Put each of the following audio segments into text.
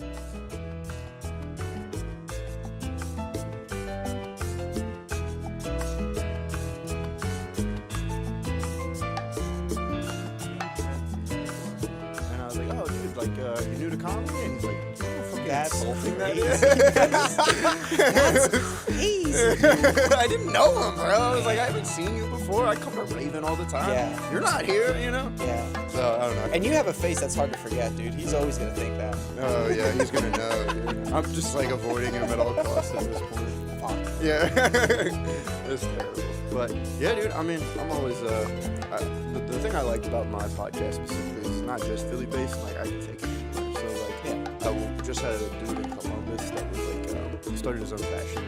And I was like, oh, dude, like, you new to comedy? And he's like, That's insulting that crazy. is. That's crazy. I didn't know him, bro. I was like, I haven't seen you before. I come to Raven all the time. Yeah. You're not here, you know? Yeah. So, I don't know. And you have a face that's hard to forget, dude. He's always gonna think that. Oh, yeah, he's gonna know, dude. I'm just, like, avoiding him at all costs at this point. Fuck. Yeah. It's terrible. But, yeah, dude, I mean, I'm always, the thing I liked about my podcast specifically is not just Philly-based, like, I can take it anywhere. So, like, I just had a dude in Columbus that was, like, he started his own fashion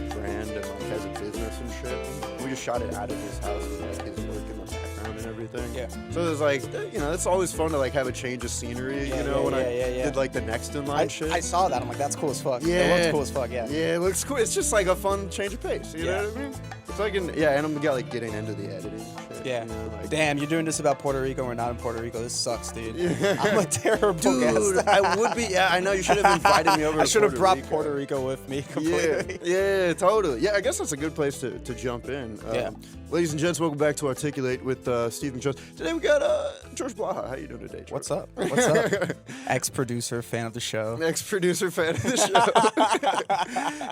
brand and, like, has a business and shit. We just shot it out of his house with, like, his work in the background and everything. Yeah. So it was, like, you know, it's always fun to, like, have a change of scenery, you know, when I did, like, the next in line shit. I saw that. I'm like, that's cool as fuck. Yeah. It looks cool as fuck, yeah. Yeah, it looks cool. It's just, like, a fun change of pace, you know what I mean? So I can, and I'm, like, getting into the editing and shit. Yeah. You know, like, Damn, you're doing this about Puerto Rico and we're not in Puerto Rico. This sucks, dude. Yeah. I'm a terrible dude, guest. I would be. Yeah, I know. You should have invited me over. I to should have Puerto brought Rico. Puerto Rico with me completely. Yeah, totally. Yeah, I guess that's a good place to jump in. Ladies and gents, welcome back to Articulate with Stephen Jones. Today we got George Blaha. How you doing today, George? What's up? What's up? Ex-producer, fan of the show. Ex-producer, fan of the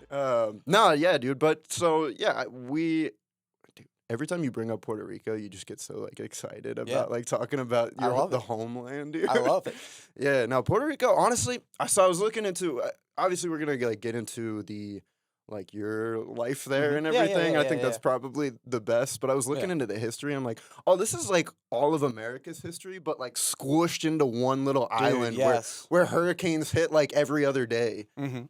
show. Yeah, dude. But so, yeah, every time you bring up Puerto Rico, you just get so, like, excited about, like, talking about the homeland, dude. I love it. Yeah, now, Puerto Rico, honestly, I was looking into, obviously, we're going to, like, get into the, like, your life there and everything. I think that's probably the best, but I was looking into the history, and I'm like, oh, this is, like, all of America's history, but, like, squished into one little island where hurricanes hit, like, every other day.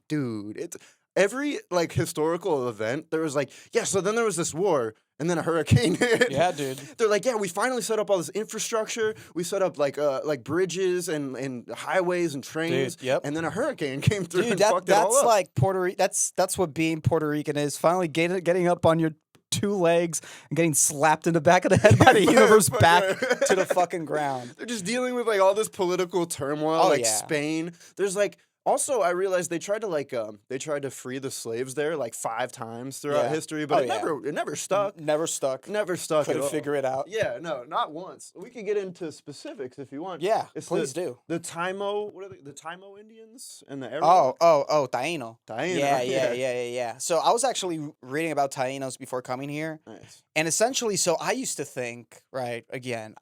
Dude, it's... Every, like, historical event, there was, like, so then there was this war, and then a hurricane hit. Yeah, dude. They're like, we finally set up all this infrastructure. We set up, like bridges and highways and trains. Dude, and then a hurricane came through and that, fucked it all up. That's like Puerto Rico. That's what being Puerto Rican is. Finally getting up on your two legs and getting slapped in the back of the head by the universe back to the fucking ground. They're just dealing with, like, all this political turmoil, Spain. There's, like... Also, I realized they tried to free the slaves there like 5 times throughout history, but it never stuck. Never stuck. Never stuck. Couldn't figure it out. Yeah, no, not once. We could get into specifics if you want. Yeah, please do. The Taino, what are they? The Taino Indians and the Taino. Taino. Yeah. So I was actually reading about Tainos before coming here. Nice. And essentially, so I used to think, right, again,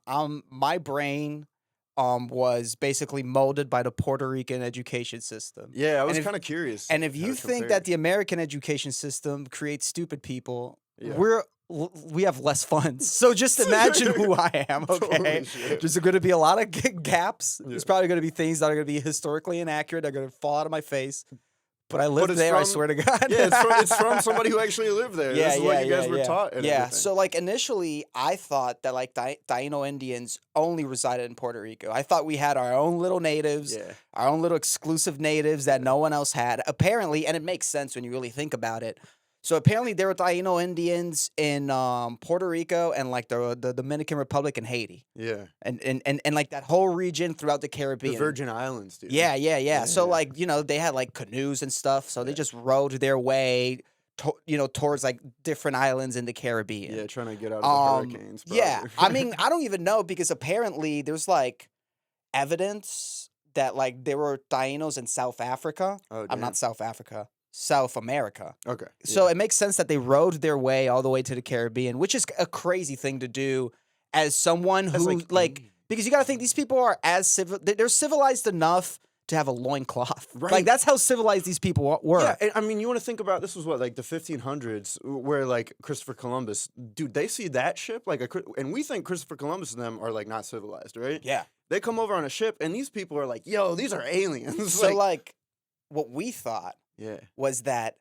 my brain was basically molded by the Puerto Rican education system. Yeah, I was kind of curious. And if you think that the American education system creates stupid people, we have less funds. So just imagine who I am, okay? There's going to be a lot of gaps. Yeah. There's probably going to be things that are going to be historically inaccurate. They're going to fall out of my face. But I lived there, I swear to God. Yeah, it's from somebody who actually lived there. This is what you guys were taught. And everything. So, like, initially, I thought that, like, Taino Indians only resided in Puerto Rico. I thought we had our own little natives, our own little exclusive natives that no one else had. Apparently, and it makes sense when you really think about it. So apparently there were Taino Indians in Puerto Rico and like the Dominican Republic and Haiti. Yeah. And like that whole region throughout the Caribbean. The Virgin Islands, dude. Yeah. So like, you know, they had like canoes and stuff. So they just rowed their way towards like different islands in the Caribbean. Yeah, trying to get out of the hurricanes. Probably. Yeah. I mean, I don't even know because apparently there's like evidence that like there were Tainos in South Africa. Oh, I'm not South Africa. South America. Okay. So it makes sense that they rowed their way all the way to the Caribbean, which is a crazy thing to do as someone who like because you got to think these people are they're civilized enough to have a loincloth. Right. Like that's how civilized these people were. Yeah, I mean, you want to think about this was what like the 1500s where like Christopher Columbus, dude, they see that ship like and we think Christopher Columbus and them are like not civilized, right? Yeah. They come over on a ship and these people are like, "Yo, these are aliens." So like what we thought was that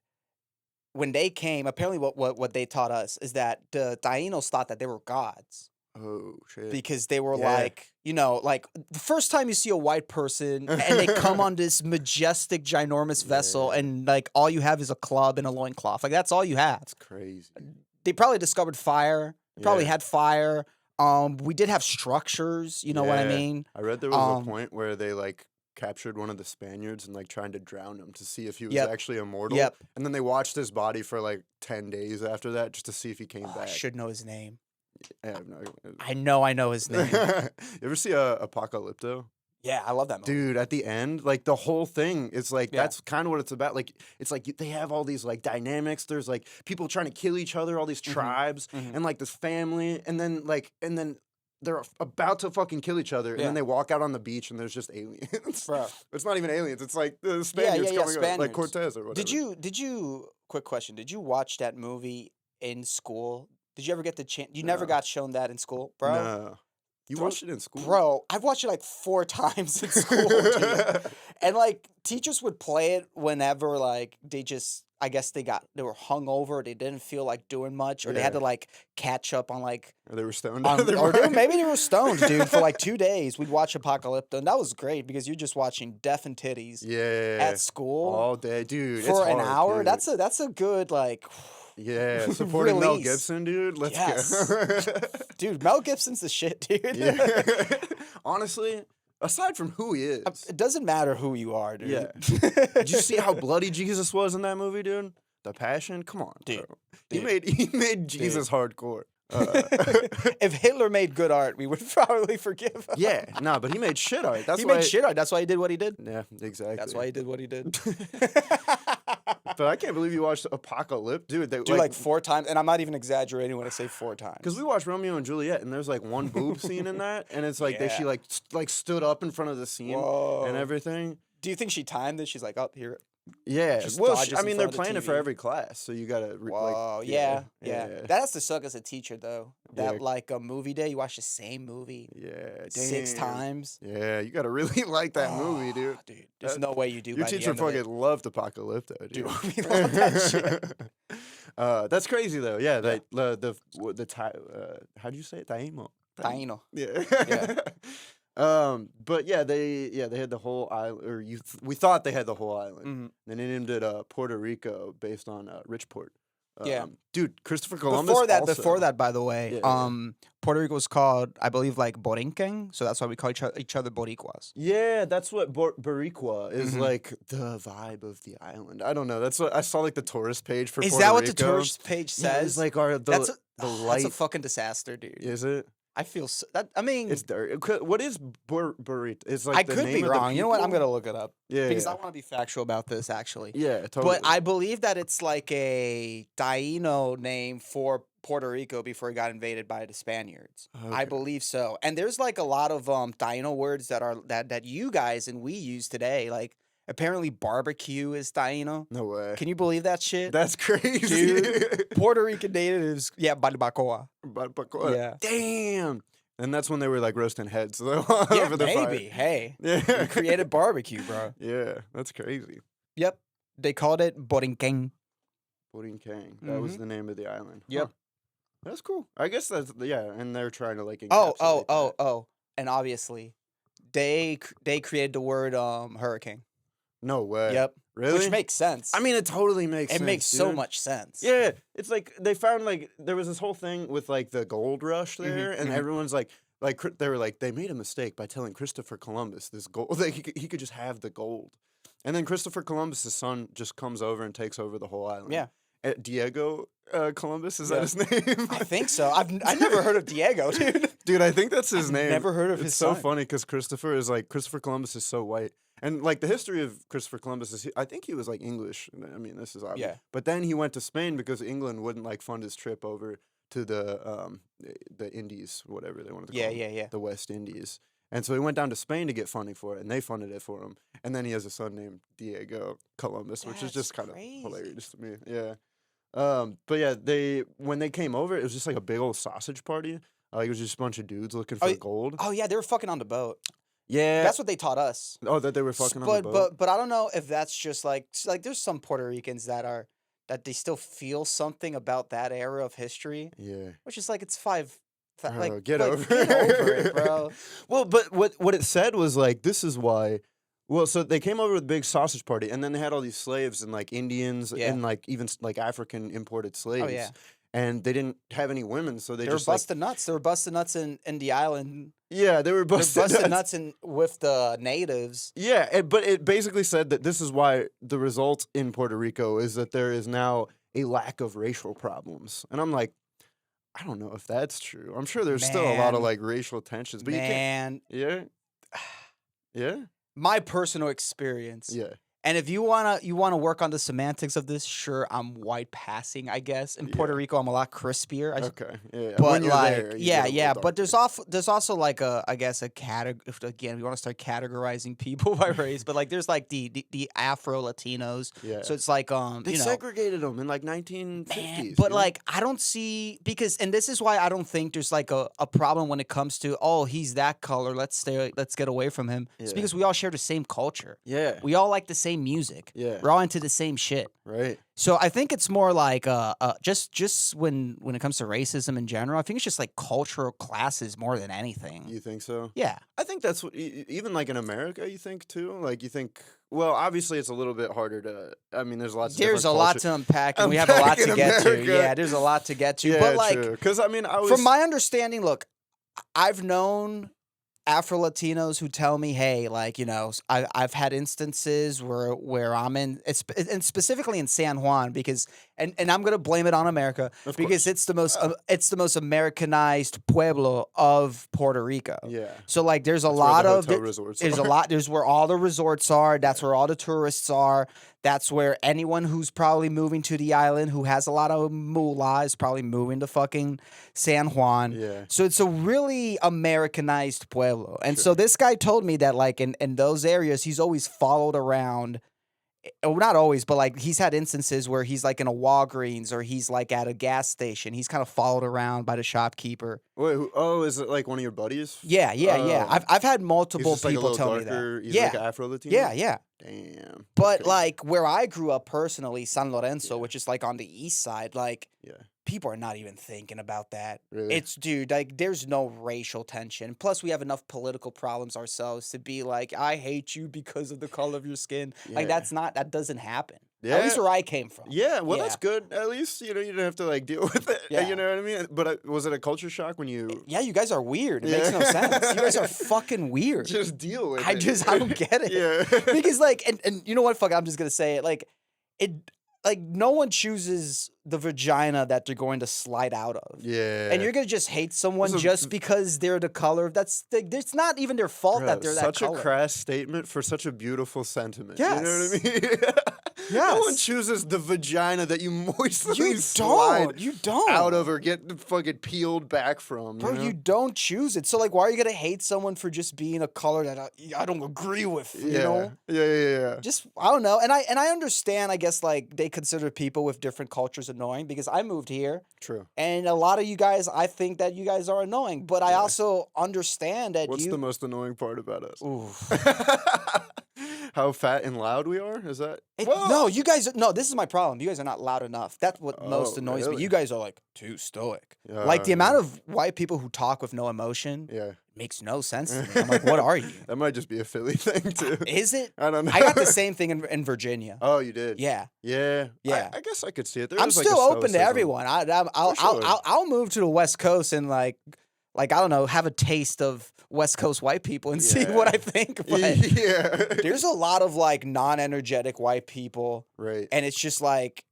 when they came, apparently what they taught us is that the Tainos thought that they were gods. Oh, shit. Because they were like, you know, like the first time you see a white person and they come on this majestic, ginormous vessel and like all you have is a club and a loincloth. Like that's all you have. That's crazy. They probably discovered fire. They probably had fire. We did have structures. You know what I mean? I read there was a point where they like captured one of the Spaniards and like trying to drown him to see if he was Yep. actually immortal. Yep. And then they watched his body for like 10 days after that just to see if he came I back. should know his name. Yeah, no, I know his name. You ever see Apocalypto? Yeah, I love that movie. Dude, at the end, like the whole thing is like Yeah. that's kind of what it's about. Like it's like they have all these like dynamics. There's like people trying to kill each other, all these tribes, and like this family, and then they're about to fucking kill each other, and then they walk out on the beach, and there's just aliens. Bro. It's not even aliens. It's like the Spaniards coming up, like Cortez or whatever. Did you? Quick question. Did you watch that movie in school? Did you ever get the chance? You never got shown that in school, bro? No. You watched it in school? Bro, I've watched it like 4 times in school, dude. And like teachers would play it whenever like I guess they were hungover, they didn't feel like doing much, or they had to like catch up on like Or they were stoned. maybe they were stoned, dude, for like 2 days. We'd watch Apocalypto, and that was great because you're just watching death and titties at school all day, dude. For it's an hard, hour. Dude. That's a good like Yeah, supporting Mel release. Gibson, dude. Let's go. Dude, Mel Gibson's the shit, dude. Yeah. Honestly, aside from who he is. It doesn't matter who you are, dude. Yeah. Did you see how bloody Jesus was in that movie, dude? The Passion? Come on, dude. Bro. He made Jesus hardcore. If Hitler made good art, we would probably forgive him. Yeah, no, but he made shit art. He made shit art. That's why he did what he did. Yeah, exactly. That's why he did what he did. But I can't believe you watched Apocalypse, dude. Dude, like 4 times, and I'm not even exaggerating when I say 4 times. Because we watched Romeo and Juliet, and there's like one boob scene in that, and it's like she like stood up in front of the scene and everything. Do you think she timed it? She's like, up here. Yeah. Well, I mean, they're playing it for TV. every class, so you gotta. Yeah. That has to suck as a teacher, though. That like a movie day, you watch the same movie. Yeah. 6 times. Yeah, you gotta really like that movie, dude. Dude, there's no way you do. Your teacher fucking loved Apocalypto, dude. Dude, we love that shit. That's crazy though. Yeah. The how do you say it? Taino. Taino. Yeah. But yeah, they had the whole island, or we thought they had the whole island. Mm-hmm. Then they named it Puerto Rico based on Richport. Dude, Christopher Columbus. Before that, by the way, Puerto Rico was called, I believe, like Borinquen, so that's why we call each other Boricuas. Yeah, that's what Boricua is like the vibe of the island. I don't know. That's what I saw, like the tourist page for. Is Puerto that what Rico. the tourist page says? Yeah, it's like the light. That's a fucking disaster, dude. Is it? I feel so, that. I mean, it's dirty. What is burrito? It's like I the could name be of wrong. The you know what? I'm gonna look it up. Yeah, because I want to be factual about this, actually. Yeah, totally. But I believe that it's like a Taino name for Puerto Rico before it got invaded by the Spaniards. Okay. I believe so. And there's like a lot of Taino words that you guys and we use today, like. Apparently, barbecue is Taino. No way. Can you believe that shit? That's crazy. Dude, Puerto Rican natives, Barbacoa. Barbacoa. Yeah. Damn. And that's when they were like roasting heads over the maybe. fire. Hey. Yeah. We created barbecue, bro. Yeah, that's crazy. Yep. They called it Borinquen. Borinquen. That was the name of the island. Yep. Huh. That's cool. I guess that's, and they're trying to like Oh. And obviously, they created the word hurricane. No way. Yep. Really? Which makes sense. I mean, it totally makes sense. It makes so much sense. Yeah. It's like they found like there was this whole thing with like the gold rush there, and everyone's like they were like, they made a mistake by telling Christopher Columbus this gold. Like he could just have the gold. And then Christopher Columbus's son just comes over and takes over the whole island. Yeah. Diego Columbus, is that his name? I think so. I've never heard of Diego, dude. Dude, I think that's his name. Never heard of his son. It's so funny because Christopher Columbus is so white. And like the history of Christopher Columbus is, I think he was like English. I mean, this is obvious. Yeah. But then he went to Spain because England wouldn't like fund his trip over to the Indies, whatever they wanted to call it. The West Indies. And so he went down to Spain to get funding for it, and they funded it for him. And then he has a son named Diego Columbus, which is just kind of hilarious to me. Yeah. But yeah, when they came over, it was just like a big old sausage party. Like it was just a bunch of dudes looking for gold. Oh yeah, they were fucking on the boat. Yeah, that's what they taught us. Oh, that they were fucking on the boat. But I don't know if that's just like there's some Puerto Ricans that they still feel something about that era of history. Yeah, which is like it's five. Get over it, bro. Well, but what it said was like, this is why. Well, so they came over with a big sausage party, and then they had all these slaves and like Indians and like even like African imported slaves. Oh, yeah. and they didn't have any women, so they were just busting nuts. They were busting nuts in the island. Yeah, they were busting nuts with the natives. Yeah, but it basically said that this is why the result in Puerto Rico is that there is now a lack of racial problems. And I'm like, I don't know if that's true. I'm sure there's still a lot of like racial tensions, but you can't. Yeah. Yeah. My personal experience. Yeah. And if you wanna work on the semantics of this, sure, I'm white passing, I guess. In Puerto Rico, I'm a lot crispier. Okay, yeah. But when you're like, there, but there's also like a category. Again, we want to start categorizing people by race, but like there's like the Afro Latinos. Yeah. So it's like they segregated them in like 1950s. Man, but like I don't see and this is why I don't think there's like a problem when it comes to he's that color. Let's get away from him. It's because we all share the same culture. Yeah. We all like the same music. Yeah. We're all into the same shit. Right. So I think it's more like just when it comes to racism in general, I think it's just like cultural classes more than anything. You think so? Yeah. I think that's what even like in America, you think too? Like you think well, obviously it's a little bit harder to there's lots of There's a lot to unpack and we have a lot to get to. Yeah, there's a lot to get to. Yeah, but like true. Cuz from my understanding, look, I've known Afro-Latinos who tell me, hey, like, I've had instances where I'm in, and specifically in San Juan, because, and I'm going to blame it on America, because it's the most Americanized pueblo of Puerto Rico. Yeah. So, like, there's a lot of, there's where all the resorts are, that's where all the tourists are, that's where anyone who's probably moving to the island who has a lot of moolah is probably moving to fucking San Juan. Yeah. So it's a really Americanized pueblo. And so this guy told me that like in those areas, he's always followed around. Oh, not always, but like he's had instances where he's like in a Walgreens or he's like at a gas station. He's kind of followed around by the shopkeeper. Wait, is it like one of your buddies? Yeah. I've had multiple people tell me that. He's like Afro-Latino? Yeah. Damn. But like where I grew up personally, San Lorenzo, which is like on the east side, like people are not even thinking about that. Really? It's dude, like there's no racial tension. Plus we have enough political problems ourselves to be like, I hate you because of the color of your skin. Like that doesn't happen. Yeah. At least where I came from. Yeah, well, that's good. At least, you didn't have to, like, deal with it. Yeah. You know what I mean? But was it a culture shock when you... Yeah, you guys are weird. It makes no sense. You guys are fucking weird. Just deal with it. I don't get it. Yeah. Because, like, and you know what? Fuck, I'm just going to say it. Like, no one chooses the vagina that they're going to slide out of. Yeah. And you're going to just hate someone just because they're the color. It's not even their fault that they're that color. Such a crass statement for such a beautiful sentiment. Yes. You know what I mean? Yes. No one chooses the vagina that you moistly slide out of or get fucking peeled back from. Bro, you don't choose it. So, like, why are you going to hate someone for just being a color that I don't agree with, you know? Yeah. Just, I don't know. And I understand, I guess, like, they consider people with different cultures annoying because I moved here. True. And a lot of you guys, I think that you guys are annoying. But I also understand that What's the most annoying part about us? Oof. How fat and loud we are? Is that? No, you guys. No, this is my problem. You guys are not loud enough. That's what most annoys me. You guys are like too stoic. Like the amount of white people who talk with no emotion. Makes no sense to me. I'm like, what are you? That might just be a Philly thing too. Is it? I don't know. I got the same thing in Virginia. Oh, you did? Yeah. I guess I could see it. I'm still open to everyone. I'll move to the West Coast and like I don't know, have a taste of West Coast white people and see what I think. But there's a lot of like non-energetic white people. Right. And it's just like,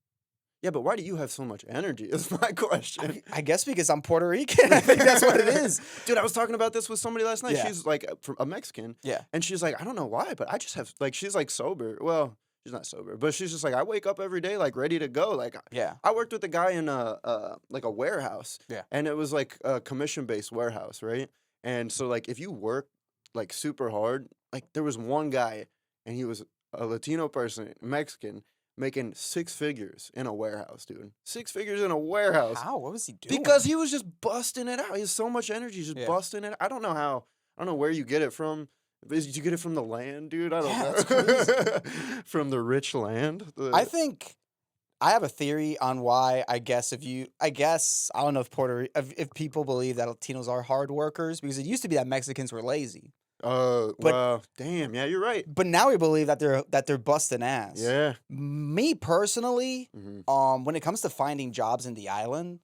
yeah, but why do you have so much energy is my question. I guess because I'm Puerto Rican. I think that's what it is. Dude, I was talking about this with somebody last night. Yeah. She's like a Mexican. Yeah. And she's like, I don't know why, but I just have, like, she's like sober. Well, she's not sober, but she's just like, I wake up every day, like, ready to go. Like, I worked with a guy in like a warehouse. Yeah. And it was like a commission-based warehouse, right? And so, like, if you work, like, super hard, like, there was one guy, and he was a Latino person, Mexican, making 6 figures in a warehouse, dude. 6 figures in a warehouse. How? What was he doing? Because he was just busting it out. He has so much energy, just busting it. I don't know how. I don't know where you get it from. Did you get it from the land, dude? I don't know. That's crazy. From the rich land? I think I have a theory on why. I don't know if if people believe that Latinos are hard workers, because it used to be that Mexicans were lazy. Well, damn, yeah, you're right. But now we believe that they're busting ass. Yeah. Me personally, when it comes to finding jobs in the island,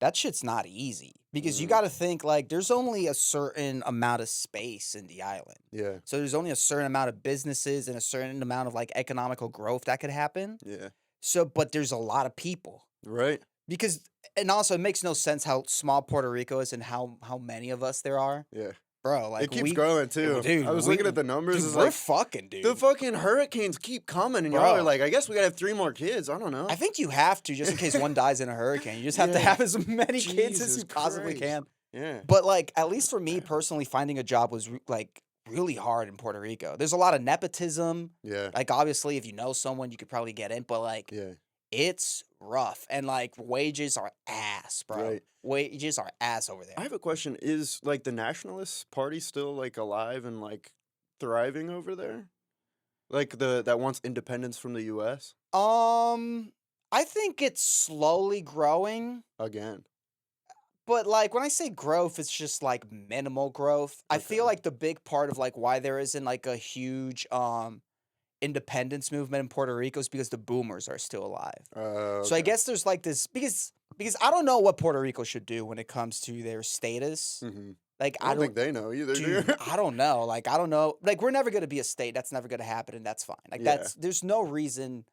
that shit's not easy because you got to think like there's only a certain amount of space in the island. Yeah. So there's only a certain amount of businesses and a certain amount of like economical growth that could happen. Yeah. So, but there's a lot of people. Right. Because, and also it makes no sense how small Puerto Rico is and how many of us there are. Yeah. Bro, like it keeps growing too. Dude, I was looking at the numbers. Dude, it's we're like, fucking, dude. The fucking hurricanes keep coming, and y'all are like, I guess we gotta have 3 more kids. I don't know. I think you have to, just in case one dies in a hurricane. You just have to have as many kids as you possibly can. Yeah. But like, at least for me personally, finding a job was like really hard in Puerto Rico. There's a lot of nepotism. Yeah. Like obviously, if you know someone, you could probably get in. But like, it's rough, and like wages are ass, bro. Right. Wages are ass over there. I have a question. Is like the Nationalist Party still like alive and like thriving over there? Like that wants independence from the US? I think it's slowly growing. Again. But like when I say growth, it's just like minimal growth. I feel like the big part of like why there isn't like a huge independence movement in Puerto Rico is because the boomers are still alive. So I guess there's like this because I don't know what Puerto Rico should do when it comes to their status. Like I don't think they know either. Dude, I don't know. Like I don't know. Like we're never gonna be a state. That's never gonna happen, and that's fine. Like there's no reason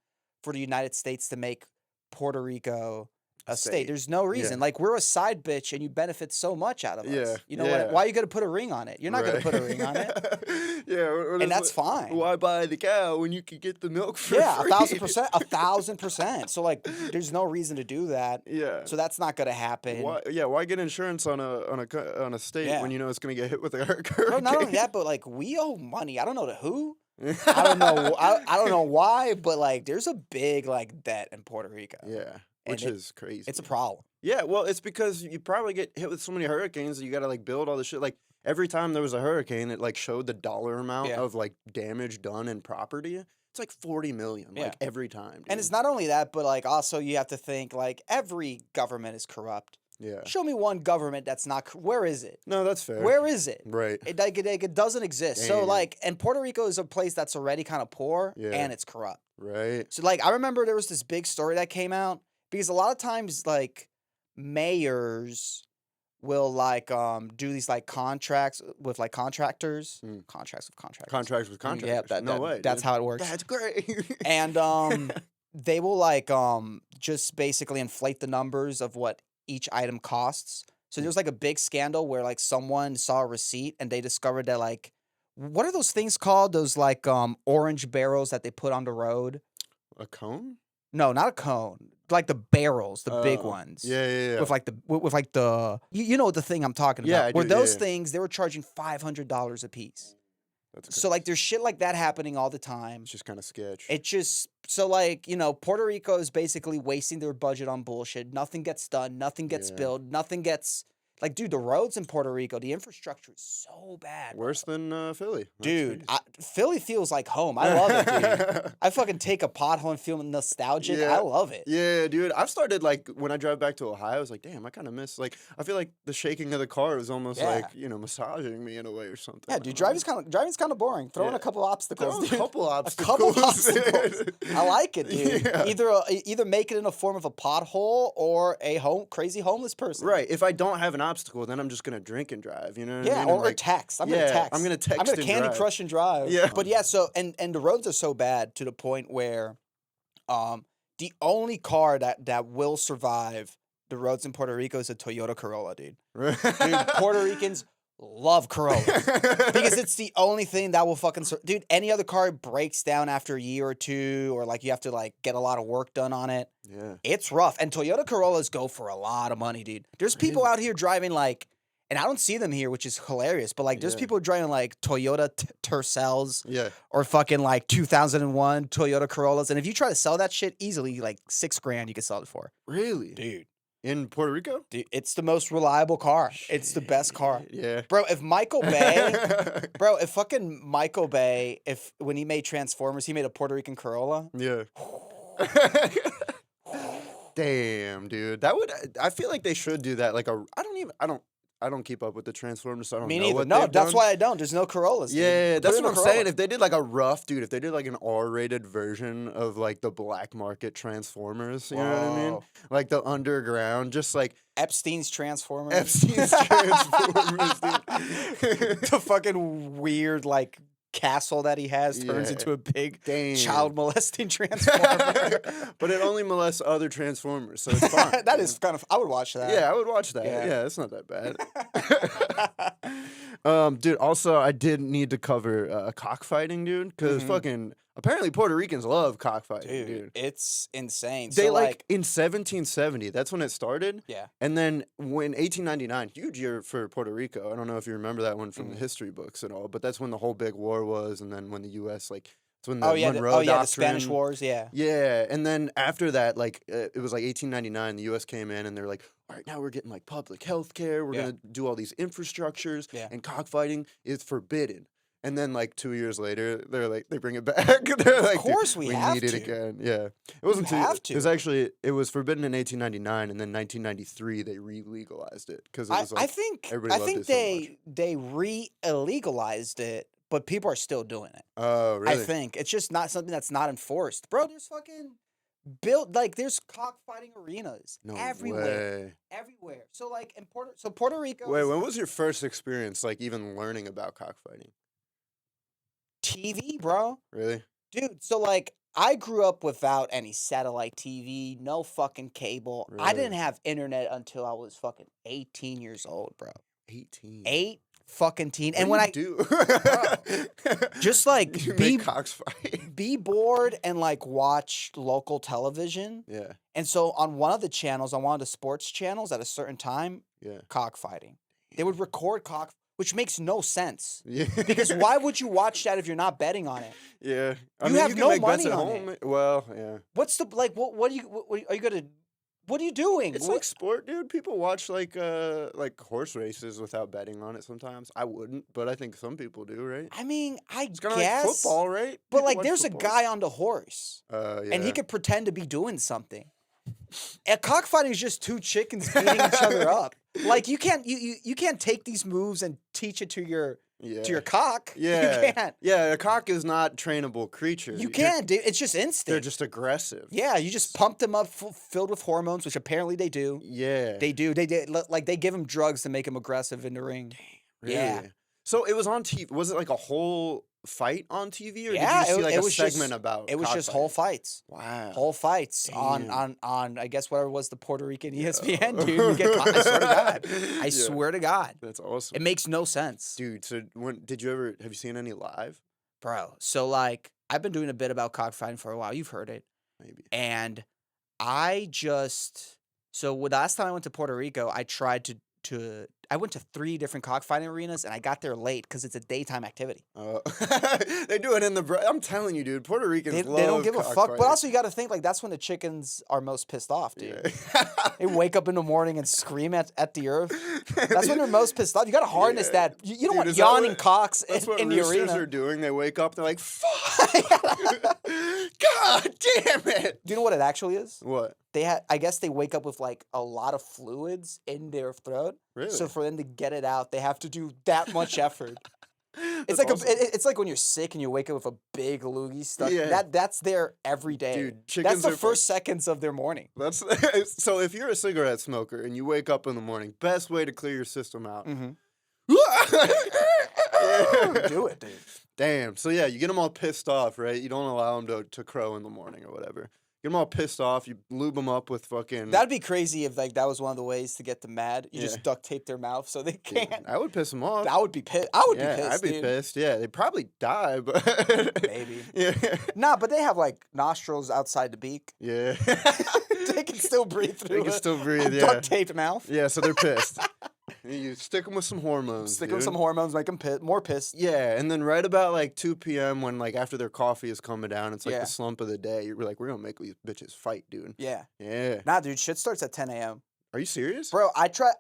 for the United States to make Puerto Rico a state. There's no reason. Like we're a side bitch, and you benefit so much out of us. You know what? Why are you gonna put a ring on it? You're not gonna put a ring on it. And that's fine. Why buy the cow when you can get the milk for free? 1,000%, 1,000%. So like, there's no reason to do that. Yeah. So that's not gonna happen. Why get insurance on a state when you know it's gonna get hit with a hurricane? No, not only that, but like we owe money. I don't know to who. I don't know. I don't know why, but like, there's a big like debt in Puerto Rico. Yeah. Which is crazy. It's a problem. Yeah, well, it's because you probably get hit with so many hurricanes that you got to like build all this shit. Like every time there was a hurricane, it like showed the dollar amount of like damage done in property. It's like 40 million, like every time. Dude. And it's not only that, but like also you have to think like every government is corrupt. Yeah. Show me one government that's not. Where is it? No, that's fair. Where is it? Right. It doesn't exist. Damn. So like, and Puerto Rico is a place that's already kind of poor and it's corrupt. Right. So like, I remember there was this big story that came out. Because a lot of times, like, mayors will, like, do these, like, contracts with, like, contractors. Contracts with contractors. Contracts with contractors. Yeah, no way. That's how it works. That's great. And they will, like, just basically inflate the numbers of what each item costs. So there's, like, a big scandal where, like, someone saw a receipt and they discovered that, like, what are those things called? Those, like, orange barrels that they put on the road? A cone? No, not a cone. Like the barrels, the big ones. Yeah. With like the you know the thing I'm talking about. Yeah, where those things they were charging $500 a piece. That's so like there's shit like that happening all the time. It's just kind of sketch. It just so like, you know, Puerto Rico is basically wasting their budget on bullshit. Nothing gets done, nothing gets built, nothing gets like, dude, the roads in Puerto Rico, the infrastructure is so bad. Worse than Philly. Dude, Philly feels like home. I love it, dude. I fucking take a pothole and feel nostalgic. I love it. Yeah, dude. I've started, like, when I drive back to Ohio, I was like, damn, I kind of miss, like, I feel like the shaking of the car is almost like, you know, massaging me in a way or something. Yeah, dude, driving's kind of boring. Throw in a couple obstacles, dude. A couple obstacles. I like it, dude. Yeah. Either make it in a form of a pothole or a crazy homeless person. Right. If I don't have an obstacle, then I'm just going to drink and drive, you know what I mean? Or text. I'm going to text. I'm going to text I'm going to Candy Crush and drive. Yeah. But yeah, so, and the roads are so bad to the point where the only car that will survive the roads in Puerto Rico is a Toyota Corolla, dude. Dude, Puerto Ricans love Corollas because it's the only thing that will fucking dude, any other car breaks down after a year or two, or like you have to like get a lot of work done on it. Yeah. It's rough. And Toyota Corollas go for a lot of money, dude. There's people out here driving like, and I don't see them here, which is hilarious, but like there's people driving like Toyota Tercels or fucking like 2001 Toyota Corollas. And if you try to sell that shit easily, like $6,000 you can sell it for. Really? Dude. In Puerto Rico? Dude, it's the most reliable car. Shit. It's the best car. Yeah. Bro, if fucking Michael Bay, when he made Transformers, he made a Puerto Rican Corolla. Yeah. Damn, dude. I feel like they should do that. Like I I don't keep up with the Transformers, so I don't Me know neither. what No, they've that's done. why I don't. There's no Corollas. Yeah, dude. that's what I'm saying. If they did like a rough, dude, if they did like an R-rated version of like the black market Transformers, you know what I mean? Like the underground, just like Epstein's Transformers. Epstein's Transformers, dude. The fucking weird like castle that he has turns into a big child molesting transformer. But it only molests other Transformers, so it's fine. That is kind of. I would watch that. Yeah, I would watch that. Yeah, it's not that bad. Dude, also I did need to cover cockfighting, dude, because fucking apparently Puerto Ricans love cockfighting, dude. It's insane. They so, like in 1770, that's when it started. Yeah. And then when 1899, huge year for Puerto Rico. I don't know if you remember that one from the history books and all, but that's when the whole big war was, and then when the U.S. like. It's when the Monroe Doctrine. The Spanish Wars, yeah. Yeah, and then after that, like, it was like 1899, the U.S. came in, and they're like, all right, now we're getting, like, public health care, we're going to do all these infrastructures, and cockfighting is forbidden. And then, like, 2 years later, they're like, they bring it back. They're like, of course we have need to. it again. Yeah. It wasn't It was actually, it was forbidden in 1899, and then 1993, they re-legalized it. Because it was like, I think they re-illegalized it. But people are still doing it. Oh, really? I think. It's just not something that's not enforced. Bro, there's fucking there's cockfighting arenas everywhere. Way. Everywhere. So, like, in Puerto Rico. Wait, when was your first experience, like, even learning about cockfighting? TV, bro. Really? Dude, so, like, I grew up without any satellite TV, no fucking cable. Really? I didn't have internet until I was fucking 18 years old, bro. 18? 8 fucking teen. And what when do just like be bored and like watch local television. Yeah. And so on one of the channels, on one of the sports channels at a certain time, cockfighting. They would record which makes no sense. Yeah. Because why would you watch that if you're not betting on it? Yeah. You have no money on it. Well, yeah. What's the what are you gonna what are you doing? It's like sport, dude. People watch like horse races without betting on it sometimes. I wouldn't, but I think some people do, right? I mean, it's kind of like football, right? But people like there's a guy on the horse. Yeah. And he could pretend to be doing something. And cockfighting is just two chickens beating each other up. Like you can't take these moves and teach it to your cock. Yeah. You can't. Yeah, a cock is not trainable creature. You can't, dude. It's just instinct. They're just aggressive. Yeah, you just pump them up filled with hormones, which apparently they do. Yeah. They do. Like they give them drugs to make them aggressive in the ring. Dang, really? Yeah. So it was on TV. Was it like a whole fight on TV, or did you see like a segment about? It was just whole fights. Wow. Whole fights on I guess whatever was the Puerto Rican ESPN, dude. You get caught. I swear to God. I swear to God. That's awesome. It makes no sense, dude. So have you seen any live, bro? So like I've been doing a bit about cockfighting for a while. You've heard it, maybe. And the last time I went to Puerto Rico, I tried I went to 3 different cockfighting arenas, and I got there late because it's a daytime activity. They do it in the. I'm telling you, dude. Puerto Ricans love they don't give a fuck. Fighting. But also, you got to think like that's when the chickens are most pissed off, dude. Yeah. They wake up in the morning and scream at the earth. That's when they're most pissed off. You got to harness that. You don't want yawning cocks in the arena. That's what roosters are doing. They wake up. They're like, "Fuck! God damn it!" Do you know what it actually is? What? I guess they wake up with like a lot of fluids in their throat. Really? So for them to get it out, they have to do that much effort. It's like when you're sick and you wake up with a big loogie stuck. Yeah. That's there every day. Dude, that's the first seconds of their morning. So if you're a cigarette smoker and you wake up in the morning, best way to clear your system out. Mm-hmm. Do it, dude. Damn. So yeah, you get them all pissed off, right? You don't allow them to crow in the morning or whatever. Get them all pissed off. You lube them up with fucking. That'd be crazy if like that was one of the ways to get them mad. You just duct tape their mouth so they can't. Dude, I would piss them off. I would be pissed. I'd be pissed. Yeah, they'd probably die, but maybe. Yeah. Nah, but they have like nostrils outside the beak. Yeah. They can still breathe through. They can still breathe. Yeah. Duct taped mouth. Yeah, so they're pissed. You stick them with some hormones. Stick them with some hormones, make them more pissed. Yeah, and then right about like 2 p.m. when like after their coffee is coming down, it's like the slump of the day. You're like, we're gonna make these bitches fight, dude. Yeah. Yeah. Nah, dude, shit starts at 10 a.m. Are you serious? Bro, I tried,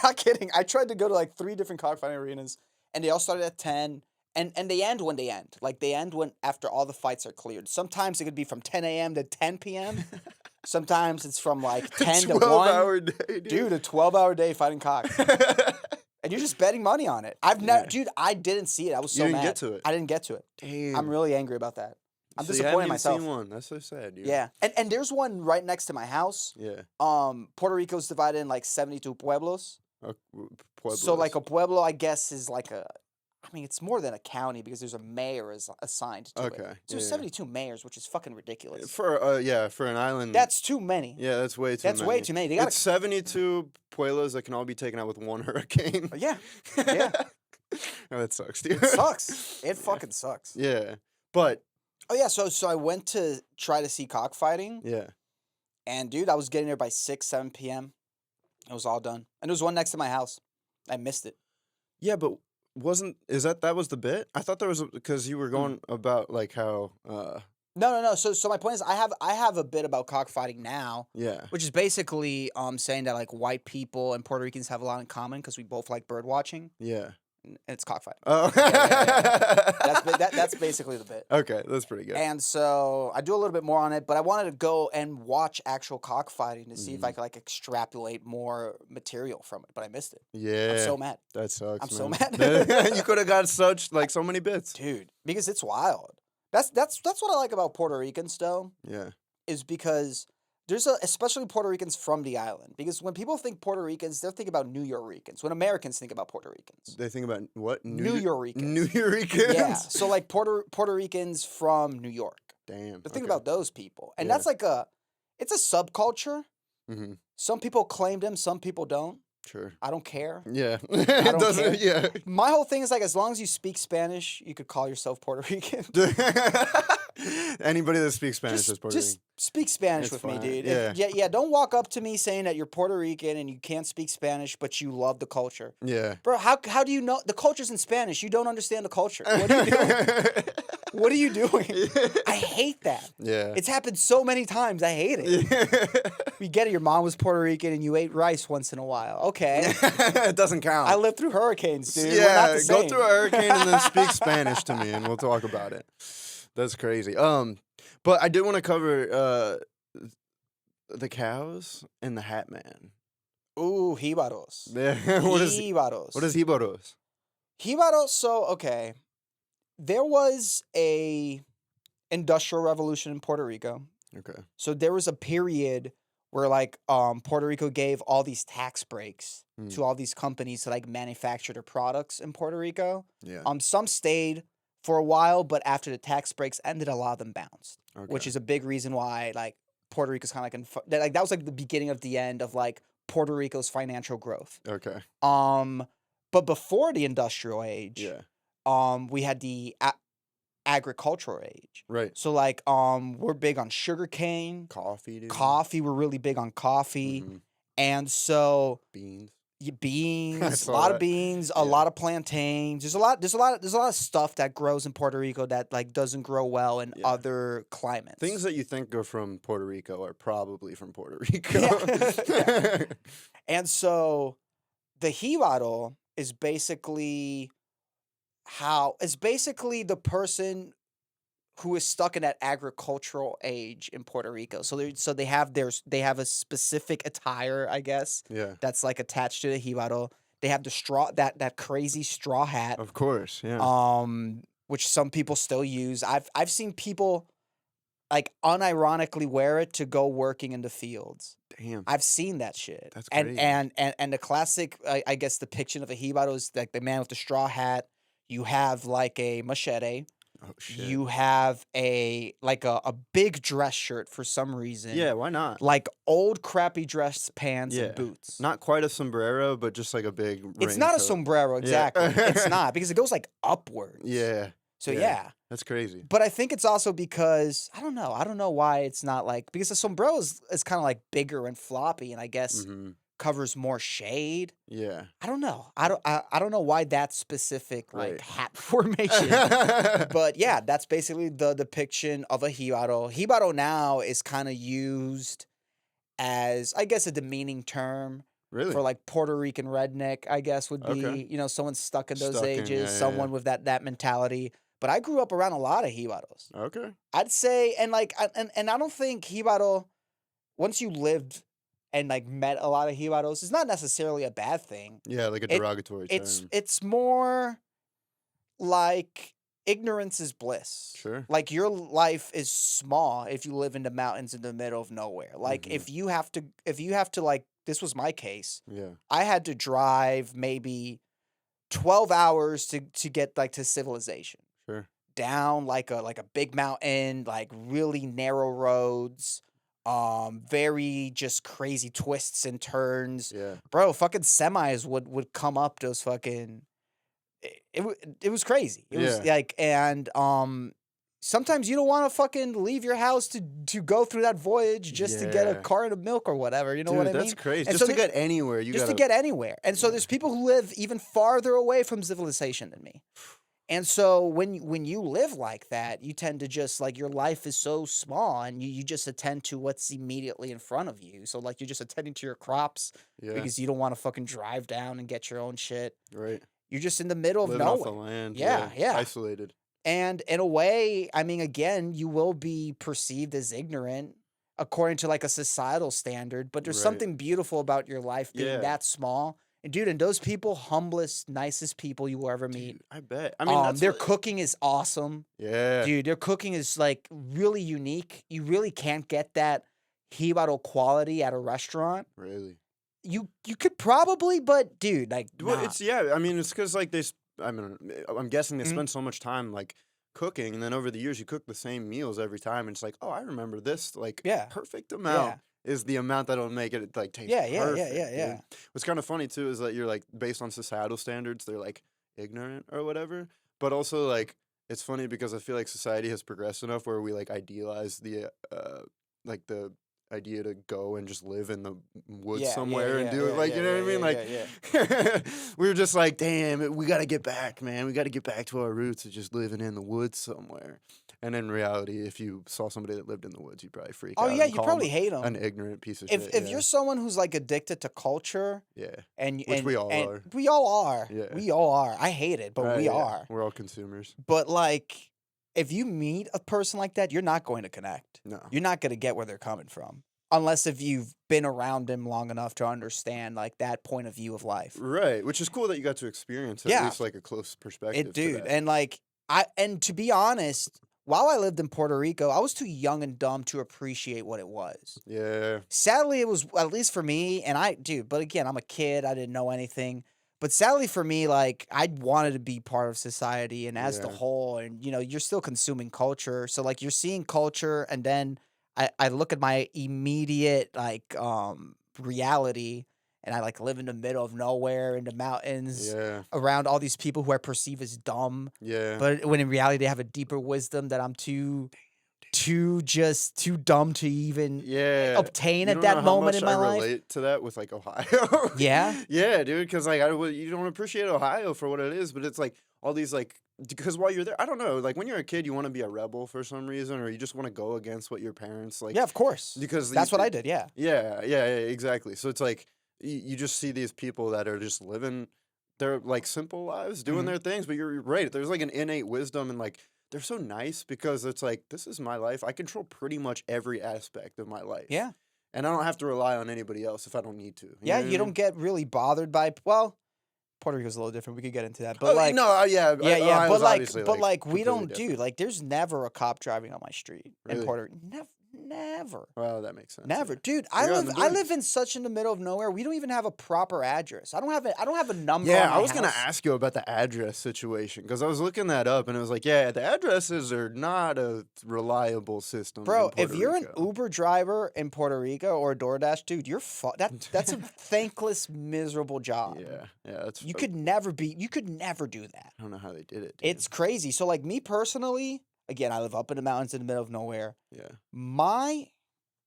not kidding. I tried to go to like 3 different cockfighting arenas, and they all started at 10, and they end when they end. Like they end when after all the fights are cleared. Sometimes it could be from 10 a.m. to 10 p.m. Sometimes it's from like 10 to 1. 12-hour day, dude. A 12-hour day fighting cock. And you're just betting money on it. Dude, I didn't see it. I was so mad. You didn't get to it. I didn't get to it. Damn. I'm really angry about that. I'm so disappointed in myself. Seen one. That's so sad, dude. Yeah. And there's one right next to my house. Yeah. Puerto Rico's divided in like 72 pueblos. Pueblos. So like a pueblo, I guess, is like it's more than a county because there's a mayor assigned to it. So there's 72 mayors, which is fucking ridiculous. For an island. That's too many. Yeah, that's way too many. That's way too many. It's 72 pueblos that can all be taken out with one hurricane. Yeah. Yeah. Oh, that sucks, dude. It sucks. It fucking sucks. Yeah. But. Oh, yeah. So I went to try to see cockfighting. Yeah. And, dude, I was getting there by 6, 7 p.m. It was all done. And there was one next to my house. I missed it. Yeah, but that was the bit? I thought there was because you were going about like how No. So my point is I have a bit about cockfighting now. Yeah. Which is basically saying that like white people and Puerto Ricans have a lot in common because we both like bird watching. Yeah. And it's cockfighting. Oh. That's basically the bit. Okay, that's pretty good. And so I do a little bit more on it, but I wanted to go and watch actual cockfighting to see if I could like extrapolate more material from it, but I missed it. Yeah. I'm so mad. That sucks. I'm so mad. You could have got so many bits. Dude, because it's wild. That's what I like about Puerto Ricans though. Yeah. Is because especially Puerto Ricans from the island. Because when people think Puerto Ricans, they're thinking about New Yorkers. When Americans think about Puerto Ricans, they think about what? New Yorkers. New Yorkers. Yeah. So like Puerto Ricans from New York. Damn. They're thinking about those people, and that's like it's a subculture. Mm-hmm. Some people claim them, some people don't. Sure. I don't care. Yeah. I don't care. Yeah. My whole thing is like, as long as you speak Spanish, you could call yourself Puerto Rican. Anybody that speaks Spanish is Puerto Rican. Just speak Spanish with me, dude. Yeah. Don't walk up to me saying that you're Puerto Rican and you can't speak Spanish, but you love the culture. Yeah. Bro, how do you know the culture's in Spanish? You don't understand the culture. What are you doing? What are you doing? I hate that. Yeah. It's happened so many times. I hate it. We get it. Your mom was Puerto Rican and you ate rice once in a while. Okay. It doesn't count. I lived through hurricanes, dude. Yeah, we're not the same. Go through a hurricane and then speak Spanish to me and we'll talk about it. That's crazy. But I did want to cover the cows and the Hat Man. Ooh, jibaros. Yeah. What is jibaros? Jibaros, so, okay. There was a industrial revolution in Puerto Rico. Okay. So there was a period where like Puerto Rico gave all these tax breaks to all these companies to like manufacture their products in Puerto Rico. Yeah. Some stayed for a while, but after the tax breaks ended, a lot of them bounced. Okay. Which is a big reason why like Puerto Rico's kind of like that was like the beginning of the end of like Puerto Rico's financial growth. Okay. But before the industrial age, we had the agricultural age. Right. So like we're big on sugarcane, coffee, dude. We're really big on coffee. Mm-hmm. And so beans, a lot of beans, a lot of plantains. There's a lot of stuff that grows in Puerto Rico that like doesn't grow well in other climates. Things that you think are from Puerto Rico are probably from Puerto Rico. Yeah. And so the jibaro is basically the person who is stuck in that agricultural age in Puerto Rico. So they have a specific attire, I guess. Yeah. That's like attached to the jibaro. They have the straw that crazy straw hat. Of course, yeah. Which some people still use. I've seen people like unironically wear it to go working in the fields. Damn. I've seen that shit. That's crazy. And the classic I guess depiction of a jibaro is like the man with the straw hat. You have like a machete. Oh shit. You have a big dress shirt for some reason. Yeah, why not? Like old crappy dress pants and boots. Not quite a sombrero, but just like a big It's not a sombrero, exactly. Yeah. It's not, because it goes like upwards. Yeah. So yeah. That's crazy. But I think it's also because I don't know why it's not like, because the sombrero is kind of like bigger and floppy and I guess covers more shade. Yeah. I don't know. I don't know why that specific like hat formation. But yeah, that's basically the depiction of a jibaro. Jibaro now is kind of used as, I guess, a demeaning term. Really? For like Puerto Rican redneck, I guess would be, someone stuck in those ages, someone with that mentality. But I grew up around a lot of jibaros. Okay. I'd say, and I don't think jibaro once you lived and like met a lot of jibaros, it's not necessarily a bad thing. Yeah, like a derogatory term. It's more like ignorance is bliss. Sure. Like your life is small if you live in the mountains in the middle of nowhere. Like if you have to like, this was my case. Yeah. I had to drive maybe 12 hours to get like to civilization. Sure. Down like a big mountain, like really narrow roads, very just crazy twists and turns. Yeah. Bro, fucking semis would come up those fucking it was crazy. It was like, and sometimes you don't want to fucking leave your house to go through that voyage just to get a carton of milk or whatever. You know what I mean? That's crazy. And just to get anywhere, to get anywhere. And so there's people who live even farther away from civilization than me. And so when you live like that, you tend to just like, your life is so small and you just attend to what's immediately in front of you. So like, you're just attending to your crops because you don't want to fucking drive down and get your own shit. Right. You're just in the middle Living of nowhere. Off the land. Yeah. Isolated. And in a way, I mean, again, you will be perceived as ignorant according to like a societal standard, but there's something beautiful about your life being that small. And dude, and those people, humblest, nicest people you will ever meet. Dude, I bet. I mean, their cooking is awesome. Yeah. Dude, their cooking is like really unique. You really can't get that jibaro quality at a restaurant. Really? You could probably, but dude, like, well, it's I mean, it's because like I'm guessing they spend so much time like cooking, and then over the years you cook the same meals every time, and it's like, oh, I remember this like perfect amount is the amount that'll make it like taste perfect. Yeah. What's kind of funny too is that you're like, based on societal standards, they're like ignorant or whatever, but also like it's funny because I feel like society has progressed enough where we like idealize the like the idea to go and just live in the woods somewhere and do it, like, you know what I mean? Like, we were just like, damn, we got to get back, man. We got to get back to our roots of just living in the woods somewhere. And in reality, if you saw somebody that lived in the woods, you'd probably freak out. Oh, yeah, you probably hate them. An ignorant piece of shit. If you're someone who's, like, addicted to culture. Yeah. Which we all are. We all are. Yeah. We all are. I hate it, but we are. We're all consumers. But, like, if you meet a person like that, you're not going to connect. No. You're not going to get where they're coming from. Unless if you've been around them long enough to understand, like, that point of view of life. Right. Which is cool that you got to experience at least, like, a close perspective. Dude. And, like, and to be honest, while I lived in Puerto Rico, I was too young and dumb to appreciate what it was. Yeah. Sadly, it was, at least for me, and but again, I'm a kid. I didn't know anything. But sadly for me, like, I wanted to be part of society and as the whole, and, you know, you're still consuming culture. So, like, you're seeing culture, and then I look at my immediate, like, reality, and I, like, live in the middle of nowhere in the mountains around all these people who I perceive as dumb. Yeah. But when in reality they have a deeper wisdom that I'm too dumb to even obtain at that moment in my life. I relate to that with, like, Ohio. Yeah? Yeah, dude, because, like, you don't appreciate Ohio for what it is, but it's, like, all these, like, because while you're there, I don't know, like, when you're a kid, you want to be a rebel for some reason, or you just want to go against what your parents, like. Yeah, of course. Because that's what I did, yeah. Yeah, exactly. So it's, like, you just see these people that are just living their, like, simple lives, doing their things, but you're right. There's, like, an innate wisdom, and, like, they're so nice because it's like, this is my life. I control pretty much every aspect of my life. Yeah. And I don't have to rely on anybody else if I don't need to. You don't get really bothered by, well, Puerto Rico's a little different. We could get into that. But but like, we don't do, like, there's never a cop driving on my street in Puerto Rico. Never. Well, that makes sense. Never, dude. I live in such in the middle of nowhere. We don't even have a proper address. I don't have a number. Yeah, on my I was house. gonna ask you about the address situation because I was looking that up and it was like, yeah, the addresses are not a reliable system. Bro, in if you're Rico. an Uber driver in Puerto Rico or a DoorDash, dude, you're that's a thankless, miserable job. Yeah, that's. You could never do that. I don't know how they did it. Dude. It's crazy. So, like, me personally. Again, I live up in the mountains in the middle of nowhere. Yeah. I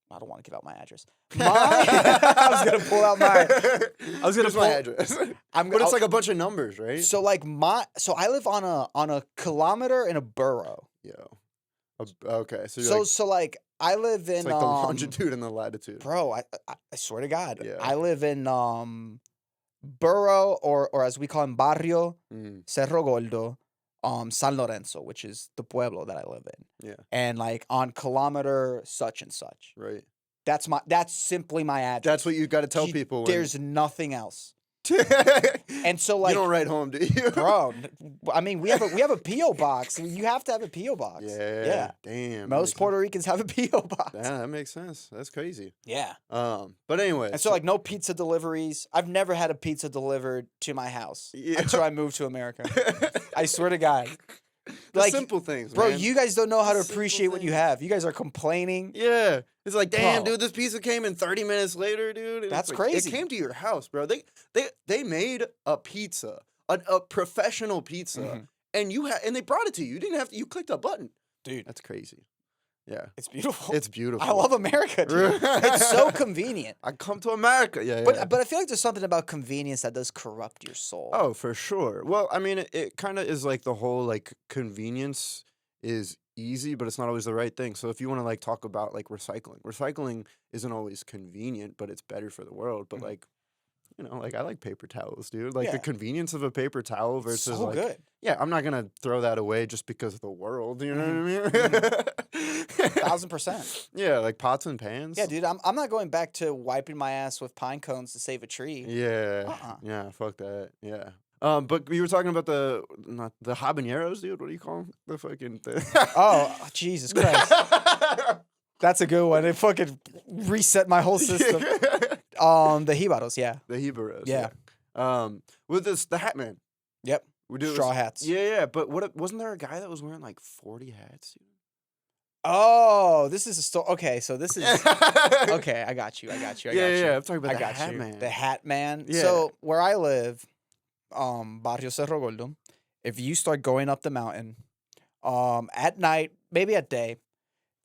don't want to give out my address. I was gonna pull out my. my address. But it's like a bunch of numbers, right? So like I live on a kilometer in a borough. Yo. Okay. So like I live in it's like the longitude and the latitude. Bro, I swear to God, yeah. I live in borough or as we call him barrio Cerro Gordo. San Lorenzo, which is the pueblo that I live in. Yeah. And like on kilometer such and such. Right. That's simply my address. That's what you got to tell people. There's nothing else. And so like you don't write home, do you? Bro, I mean we have a P.O. box. You have to have a P.O. box. Yeah. Damn. Most Puerto Ricans have a P.O. box. Yeah, that makes sense. That's crazy. Yeah. But anyway. And so like no pizza deliveries. I've never had a pizza delivered to my house until I moved to America. I swear to God. Like simple things, bro. Man. You guys don't know how to appreciate what you have. You guys are complaining. Yeah, it's like, damn, dude, this pizza came in 30 minutes later, dude. And that's like, crazy. It came to your house, bro. They made a pizza, a professional pizza, and they brought it to you. You didn't have to. You clicked a button, dude. That's crazy. Yeah, it's beautiful. It's beautiful. I love America, dude. It's so convenient. I come to America, But I feel like there's something about convenience that does corrupt your soul. Oh, for sure. Well, I mean, it kind of is like the whole like convenience is easy, but it's not always the right thing. So if you want to like talk about like recycling isn't always convenient, but it's better for the world. But like, you know, like I like paper towels, dude. Like the convenience of a paper towel versus like, good. Yeah, I'm not gonna throw that away just because of the world. You know what I mean? 1000%. Yeah, like pots and pans. Yeah, dude. I'm not going back to wiping my ass with pine cones to save a tree. Yeah. Yeah. Fuck that. Yeah. But you were talking about the habaneros, dude. What do you call them? The fucking thing. Oh, Jesus Christ. That's a good one. It fucking reset my whole system. The jibaros, yeah. The jibaros, yeah. With the hat man. Yep. Straw hats. Yeah. But wasn't there a guy that was wearing like 40 hats, dude? Oh, this is a story. Okay, so this is okay. I got you. Yeah. I'm talking about the hat man. The hat man. Yeah. So where I live, Barrio Cerro Gordo, if you start going up the mountain, at night, maybe at day,